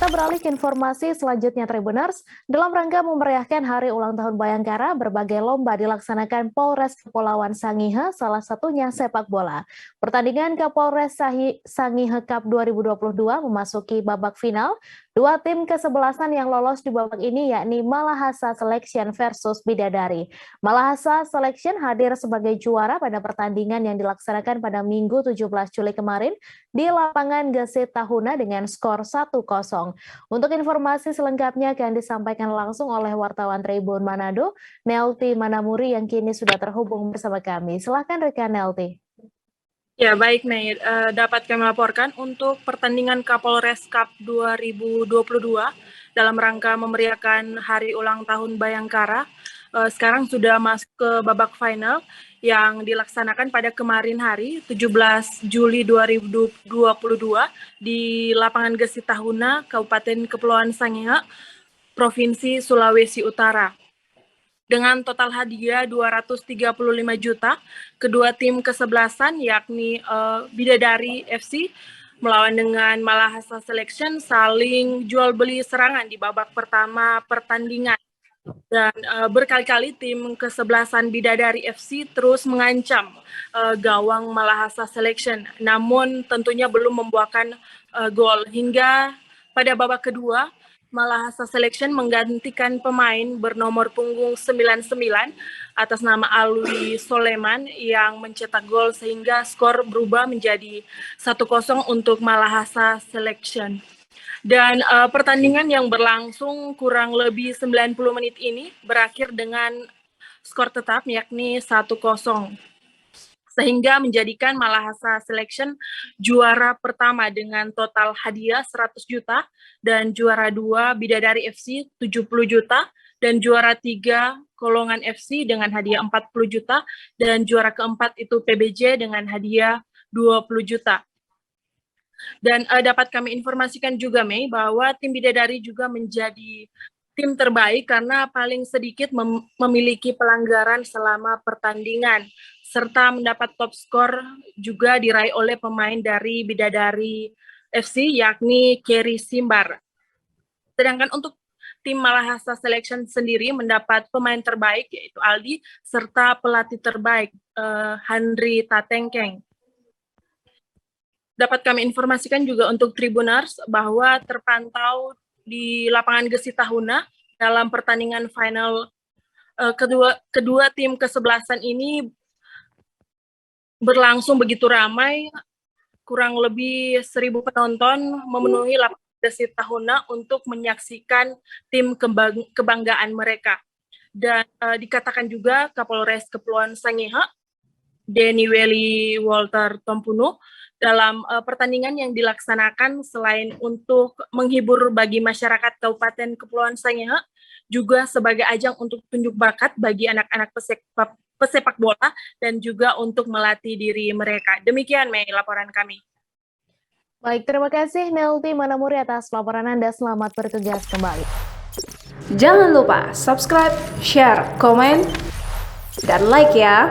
Kita beralih ke informasi selanjutnya Tribuners. Dalam rangka memeriahkan hari ulang tahun Bayangkara, berbagai lomba dilaksanakan Polres Kepulauan Sangihe, salah satunya sepak bola. Pertandingan Kapolres Sangihe Cup 2022 memasuki babak final. Dua tim kesebelasan yang lolos di babak ini yakni Malahasa Selection versus Bidadari. Malahasa Selection hadir sebagai juara pada pertandingan yang dilaksanakan pada Minggu 17 Juli kemarin di lapangan Gesit Tahuna dengan skor 1-0. Untuk informasi selengkapnya akan disampaikan langsung oleh wartawan Tribun Manado, Nelty Manamuri yang kini sudah terhubung bersama kami. Silahkan rekan Nelty. Ya, baik, Mei. Dapat kami laporkan untuk pertandingan Kapolres Cup 2022 dalam rangka memeriahkan Hari Ulang Tahun Bayangkara. Sekarang sudah masuk ke babak final yang dilaksanakan pada kemarin hari 17 Juli 2022 di lapangan Gesit Tahuna, Kabupaten Kepulauan Sangihe, Provinsi Sulawesi Utara. Dengan total hadiah 235 juta, kedua tim kesebelasan yakni Bidadari FC melawan dengan Malahasa Selection saling jual beli serangan di babak pertama pertandingan. Dan berkali-kali tim kesebelasan Bidadari FC terus mengancam gawang Malahasa Selection, namun tentunya belum membuahkan gol. Hingga pada babak kedua, Malahasa Selection menggantikan pemain bernomor punggung 99 atas nama Alwi Soleman yang mencetak gol sehingga skor berubah menjadi 1-0 untuk Malahasa Selection. Dan pertandingan yang berlangsung kurang lebih 90 menit ini berakhir dengan skor tetap yakni 1-0. Sehingga menjadikan Malahasa Selection juara pertama dengan total hadiah 100 juta dan juara 2 Bidadari FC 70 juta dan juara 3 Kolongan FC dengan hadiah 40 juta dan juara keempat itu PBJ dengan hadiah 20 juta. Dan dapat kami informasikan juga, Mei, bahwa tim Bidadari juga menjadi tim terbaik karena paling sedikit memiliki pelanggaran selama pertandingan, serta mendapat top skor juga diraih oleh pemain dari Bidadari FC, yakni Kerry Simbar. Sedangkan untuk tim Malahasa Selection sendiri mendapat pemain terbaik, yaitu Aldi, serta pelatih terbaik, Handri Tatengkeng. Dapat kami informasikan juga untuk Tribuners bahwa terpantau di lapangan Gesit Tahuna dalam pertandingan final kedua tim kesebelasan ini berlangsung begitu ramai, kurang lebih 1.000 penonton memenuhi lapangan Gesit Tahuna untuk menyaksikan tim kebanggaan mereka. Dan dikatakan juga Kapolres Kepulauan Sangihe, Denny Welly Walter Tompuno, dalam pertandingan yang dilaksanakan selain untuk menghibur bagi masyarakat Kabupaten Kepulauan Sangihe, juga sebagai ajang untuk tunjuk bakat bagi anak-anak pesepak bola dan juga untuk melatih diri mereka. Demikian, Mei, laporan kami. Baik, terima kasih Nelty Manamuri atas laporan Anda. Selamat bertugas kembali. Jangan lupa subscribe, share, komen, dan like ya.